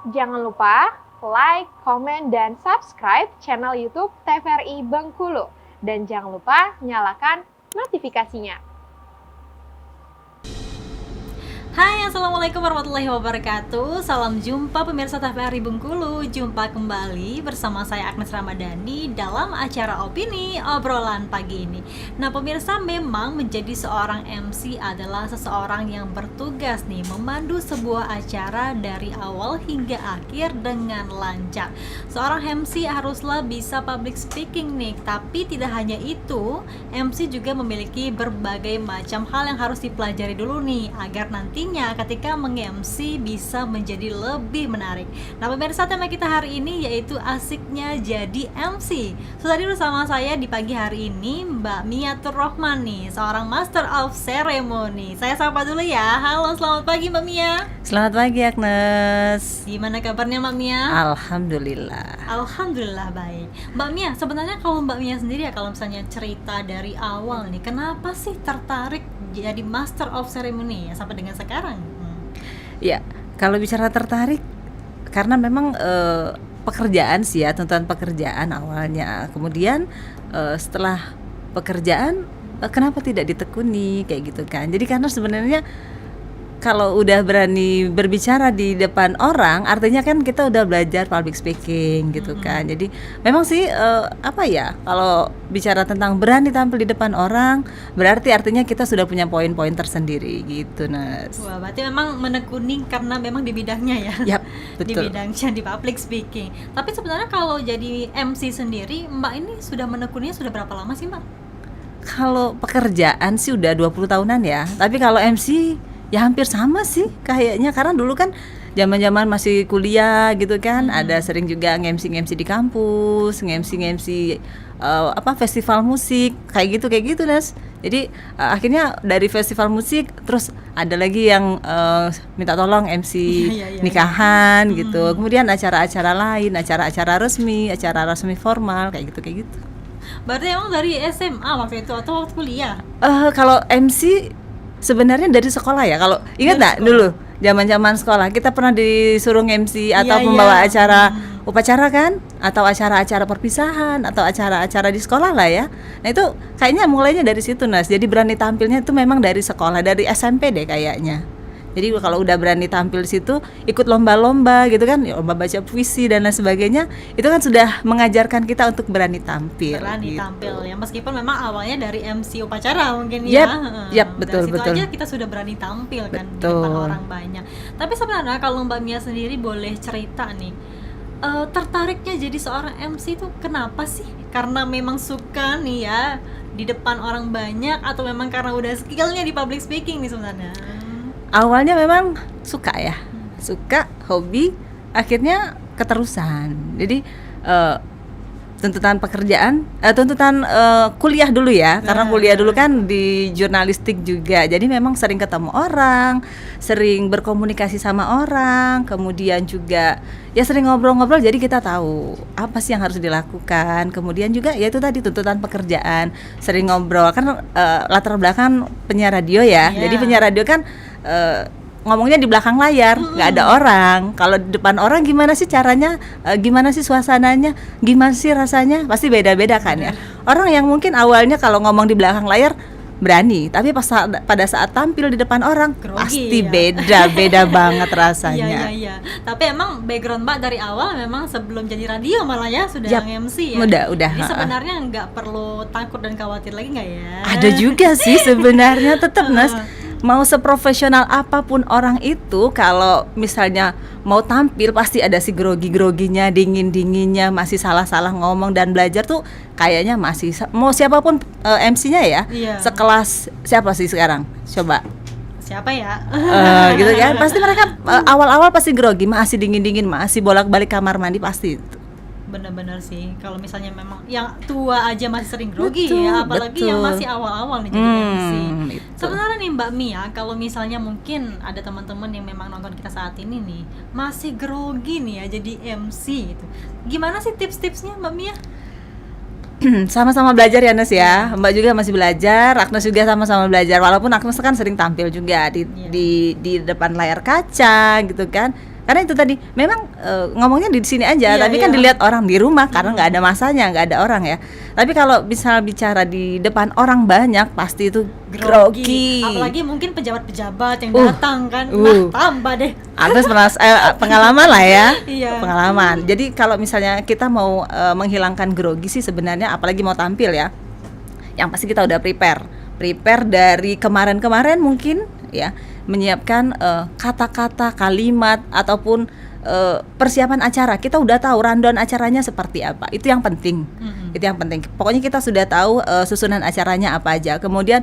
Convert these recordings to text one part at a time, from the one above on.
Jangan lupa like, komen, dan subscribe channel YouTube TVRI Bengkulu. Dan jangan lupa nyalakan notifikasinya. Hai, Assalamualaikum warahmatullahi wabarakatuh. Salam jumpa pemirsa TVRI Bengkulu. Jumpa kembali bersama saya Agnes Ramadhani dalam acara Opini Obrolan Pagi ini. Nah pemirsa, memang menjadi seorang MC adalah seseorang yang bertugas nih memandu sebuah acara dari awal hingga akhir dengan lancar. Seorang MC haruslah bisa public speaking nih. Tapi tidak hanya itu, MC juga memiliki berbagai macam hal yang harus dipelajari dulu nih agar nanti ketika meng-MC bisa menjadi lebih menarik. Nah pemirsa, tema kita hari ini yaitu asiknya jadi MC. Sudah bersama saya di pagi hari ini Mbak Miatur Rohman nih, seorang Master of Ceremony. Saya sapa dulu ya. Halo, selamat pagi Mbak Mia. Selamat pagi Agnes. Gimana kabarnya Mbak Mia? Alhamdulillah. Alhamdulillah baik. Mbak Mia, sebenarnya kalau Mbak Mia sendiri ya, kalau misalnya cerita dari awal nih, kenapa sih tertarik jadi Master of Ceremony ya sampai dengan sekarang? Ya, kalau bicara tertarik, karena memang pekerjaan sih ya, tuntutan pekerjaan awalnya. Kemudian setelah pekerjaan, kenapa tidak ditekuni kayak gitu kan? Jadi karena sebenarnya kalau udah berani berbicara di depan orang, artinya kan kita udah belajar public speaking gitu kan. Jadi memang sih kalau bicara tentang berani tampil di depan orang, berarti artinya kita sudah punya poin-poin tersendiri gitu, Nes. Wah, berarti memang menekuni karena memang di bidangnya ya. Yap, betul. Di bidangnya di public speaking. Tapi sebenarnya kalau jadi MC sendiri, Mbak ini sudah menekuninya sudah berapa lama sih, Mbak? Kalau pekerjaan sih udah 20 tahunan ya. Tapi kalau MC ya hampir sama sih kayaknya, karena dulu kan zaman-zaman masih kuliah gitu kan, ada sering juga nge-MC di kampus, nge-MC festival musik kayak gitu Nes. Jadi akhirnya dari festival musik terus ada lagi yang minta tolong MC nikahan gitu. Kemudian acara-acara lain, acara-acara resmi formal kayak gitu. Berarti emang dari SMA waktu itu atau waktu kuliah? Kalau MC sebenarnya dari sekolah ya. Kalau ingat nggak dulu zaman-zaman sekolah kita pernah disuruh MC atau membawa acara upacara kan, atau acara-acara perpisahan atau acara-acara di sekolah lah ya. Nah itu kayaknya mulainya dari situ, Nas. Jadi berani tampilnya itu memang dari sekolah, dari SMP deh kayaknya. Jadi kalau udah berani tampil di situ, ikut lomba-lomba gitu kan, lomba baca puisi dan lain sebagainya, itu kan sudah mengajarkan kita untuk berani tampil. Berani tampil ya, meskipun memang awalnya dari MC upacara mungkin ya. Yap, betul. Aja kita sudah berani tampil kan di depan orang banyak. Tapi sebenarnya kalau Mbak Mia sendiri boleh cerita nih, tertariknya jadi seorang MC itu kenapa sih? Karena memang suka nih ya di depan orang banyak, atau memang karena udah skillnya di public speaking nih sebenarnya? Awalnya memang suka ya, suka, hobi, akhirnya keterusan. Jadi tuntutan pekerjaan, kuliah dulu ya, karena kuliah dulu kan di jurnalistik juga. Jadi memang sering ketemu orang, sering berkomunikasi sama orang, kemudian juga ya sering ngobrol-ngobrol. Jadi kita tahu apa sih yang harus dilakukan. Kemudian juga ya itu tadi tuntutan pekerjaan, sering ngobrol. Kan latar belakang penyiar radio ya. Jadi penyiar radio kan ngomongnya di belakang layar, nggak ada orang. Kalau di depan orang gimana sih caranya, gimana sih suasananya, gimana sih rasanya, pasti beda-beda kan ya. Orang yang mungkin awalnya kalau ngomong di belakang layar berani, tapi pada saat tampil di depan orang grogi, pasti ya. beda banget rasanya. Iya. Tapi emang background Mbak dari awal memang sebelum jadi radio malah ya sudah MC ya. Udah. Jadi sebenarnya nggak perlu takut dan khawatir lagi nggak ya? Ada juga sih sebenarnya, tetap Nas. Mau seprofesional apapun orang itu, kalau misalnya mau tampil pasti ada si grogi-groginya, dingin-dinginnya, masih salah-salah ngomong dan belajar tuh kayaknya masih. Mau siapapun MC-nya ya, sekelas siapa sih sekarang? Coba. Siapa ya? Gitu kan, pasti mereka awal-awal pasti grogi, masih dingin-dingin, masih bolak-balik kamar mandi pasti. Benar-benar sih, kalau misalnya memang yang tua aja masih sering grogi ya, apalagi yang masih awal-awal nih jadi MC. Sebenarnya nih Mbak Mia, kalau misalnya mungkin ada teman-teman yang memang nonton kita saat ini nih masih grogi nih ya jadi MC gitu, gimana sih tips-tipsnya Mbak Mia? Sama-sama belajar ya Nes ya. Mbak juga masih belajar, Agnes juga sama-sama belajar. Walaupun Agnes kan sering tampil juga di depan layar kaca gitu kan. Karena itu tadi memang ngomongnya di sini aja, Iya, tapi kan iya. dilihat orang di rumah karena nggak ada masanya, nggak ada orang ya. Tapi kalau bisa bicara di depan orang banyak pasti itu grogi. Apalagi mungkin pejabat-pejabat yang Uh, datang kan. uh. Nah, tambah deh. Agnes pernah pengalaman lah ya. Iya. Pengalaman. Jadi kalau misalnya kita mau menghilangkan grogi sih sebenarnya, apalagi mau tampil ya, yang pasti kita udah prepare dari kemarin-kemarin mungkin ya, menyiapkan kata-kata, kalimat ataupun persiapan acara. Kita udah tahu rundown acaranya seperti apa. Itu yang penting. Itu yang penting. Pokoknya kita sudah tahu susunan acaranya apa aja. Kemudian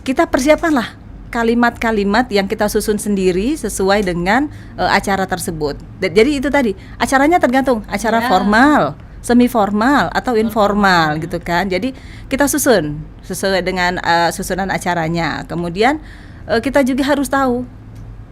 kita persiapkanlah kalimat-kalimat yang kita susun sendiri sesuai dengan acara tersebut. Jadi itu tadi, acaranya tergantung acara Ya. formal, semi formal atau informal gitu kan. Jadi kita susun sesuai dengan susunan acaranya. Kemudian kita juga harus tahu,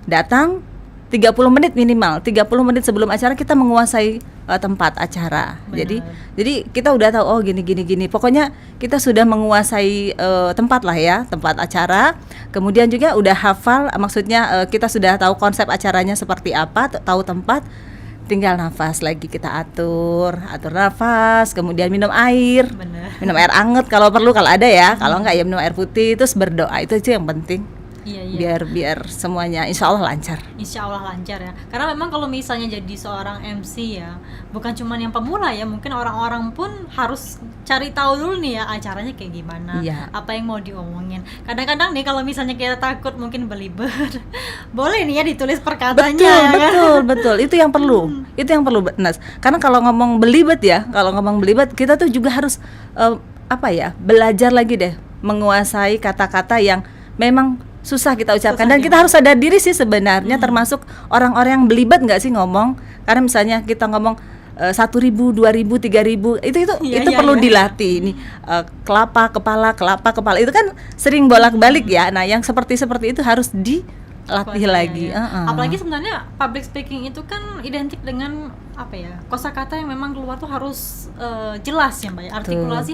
datang 30 menit minimal, 30 menit sebelum acara kita menguasai tempat acara. Benar. Jadi kita udah tahu, oh gini. Pokoknya kita sudah menguasai tempat lah ya, tempat acara. Kemudian juga udah hafal, maksudnya kita sudah tahu konsep acaranya seperti apa, tahu tempat. Tinggal nafas lagi kita atur nafas, kemudian minum air. Benar. Minum air anget kalau perlu, kalau ada ya. Kalau enggak ya minum air putih, terus berdoa. Itu aja yang penting. Iya. Biar semuanya insya Allah lancar. Insya Allah lancar ya. Karena memang kalau misalnya jadi seorang MC ya, bukan cuma yang pemula ya, mungkin orang-orang pun harus cari tahu dulu nih ya acaranya kayak gimana, Iya. apa yang mau diomongin. Kadang-kadang nih kalau misalnya kita takut mungkin belibet, boleh nih ya ditulis perkataannya. ya kan? Betul. Itu yang perlu. Itu yang perlu, Nas. Karena kalau ngomong belibet kita tuh juga harus belajar lagi deh, menguasai kata-kata yang memang susah kita ucapkan. Susah Dan kita harus sadar diri sih sebenarnya, termasuk orang-orang yang belibet nggak sih ngomong. Karena misalnya kita ngomong 1.000, 2.000, 3.000, itu Iya, perlu iya. dilatih. Ini kelapa kepala itu kan sering bolak-balik ya. Nah yang seperti itu harus dilatih Kuasai, lagi. ya. Apalagi sebenarnya public speaking itu kan identik dengan kosakata yang memang keluar tuh harus jelas ya Mbak ya.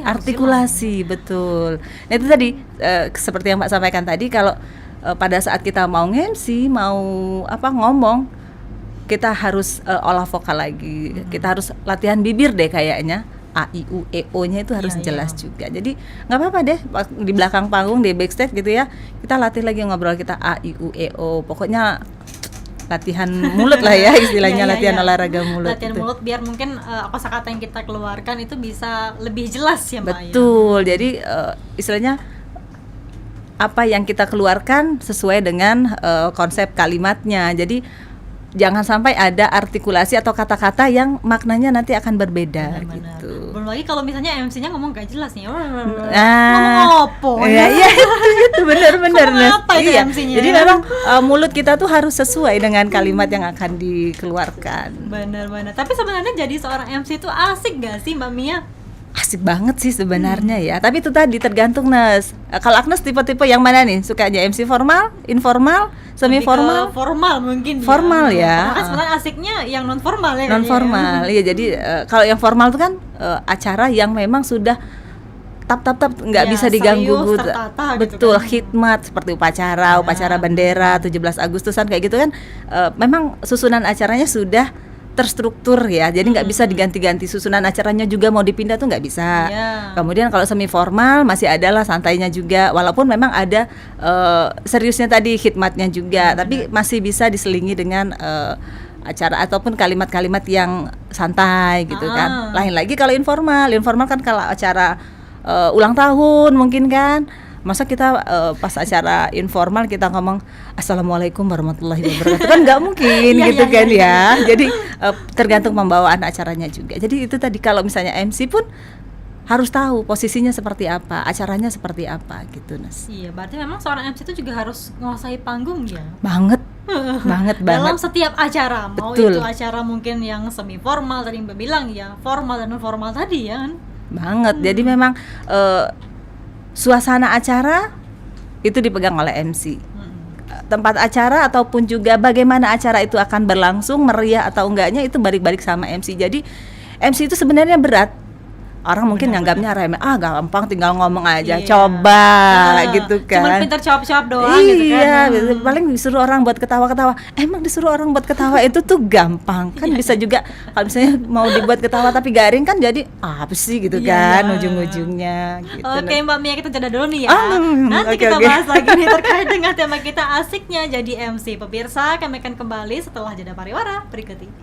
Artikulasi betul. Nah itu tadi seperti yang Mbak sampaikan tadi, kalau pada saat kita mau MC, mau ngomong, kita harus olah vokal lagi. Kita harus latihan bibir deh kayaknya. A, I, U, E, O-nya itu harus Iya, jelas juga. Jadi nggak apa-apa deh di belakang panggung, di backstage gitu ya, kita latih lagi ngobrol kita A, I, U, E, O. Pokoknya latihan mulut lah ya istilahnya. Iya, latihan iya. olahraga mulut. Latihan gitu. mulut biar mungkin kosakata yang kita keluarkan itu bisa lebih jelas ya Mbak ya. Betul. Jadi istilahnya apa yang kita keluarkan sesuai dengan konsep kalimatnya. Jadi jangan sampai ada artikulasi atau kata-kata yang maknanya nanti akan berbeda. Benar-benar. Gitu. Belum lagi kalau misalnya MC-nya ngomong gak jelas nih. Ngomong apa? Iya, itu benar. Ngomong apa itu Iya. MC-nya? Jadi memang mulut kita tuh harus sesuai dengan kalimat yang akan dikeluarkan. Benar-benar. Tapi sebenarnya jadi seorang MC itu asik gak sih Mbak Mia? Asik banget sih sebenarnya ya. Tapi itu tadi tergantung, Nes. Kalau Agnes tipe-tipe yang mana nih? Sukanya MC formal, informal, semi formal? Lebih ke formal mungkin. Formal ya. Karena sebenarnya asiknya yang non formal ya. Non formal. Iya, jadi kalau yang formal itu kan acara yang memang sudah tap nggak Ya, bisa diganggu. serius, tertata gitu Betul, kan. khidmat seperti upacara bendera 17 Agustusan kayak gitu kan. Memang susunan acaranya sudah terstruktur ya, jadi nggak bisa diganti-ganti. Susunan acaranya juga mau dipindah tuh nggak bisa. Iya. Kemudian kalau semi formal masih ada lah santainya juga, walaupun memang ada seriusnya tadi khidmatnya juga, tapi masih bisa diselingi dengan acara ataupun kalimat-kalimat yang santai gitu kan. Lain lagi kalau informal kan kalau acara ulang tahun mungkin kan. Masa kita pas acara informal kita ngomong Assalamualaikum warahmatullahi wabarakatuh, kan nggak mungkin gitu kan ya. Jadi tergantung pembawaan acaranya juga. Jadi itu tadi, kalau misalnya MC pun harus tahu posisinya seperti apa, acaranya seperti apa gitu, Nes. Iya, berarti memang seorang MC itu juga harus menguasai panggung ya. Banget. Dalam setiap acara, mau Betul. itu acara mungkin yang semi formal tadi Mbak bilang ya, formal dan non formal tadi ya kan. Banget. Jadi memang suasana acara itu dipegang oleh MC. Tempat acara ataupun juga bagaimana acara itu akan berlangsung, meriah atau enggaknya itu balik-balik sama MC. Jadi MC itu sebenarnya berat. Orang mungkin Benar-benar. nyanggapnya remeh, gampang tinggal ngomong aja, Iya. coba gitu Cuman kan. pintar cuap-cuap doang gitu kan. Iya, paling disuruh orang buat ketawa-ketawa. Emang disuruh orang buat ketawa itu tuh gampang kan, bisa juga kalau misalnya mau dibuat ketawa tapi garing kan jadi apa sih gitu Iya, kan iya. ujung-ujungnya gitu. Oke Mbak Mia, kita jeda dulu nih ya. Nanti oke, kita oke. bahas lagi nih terkait dengan tema kita asiknya jadi MC. Pemirsa, kami akan kembali setelah jeda pariwara berikut ini.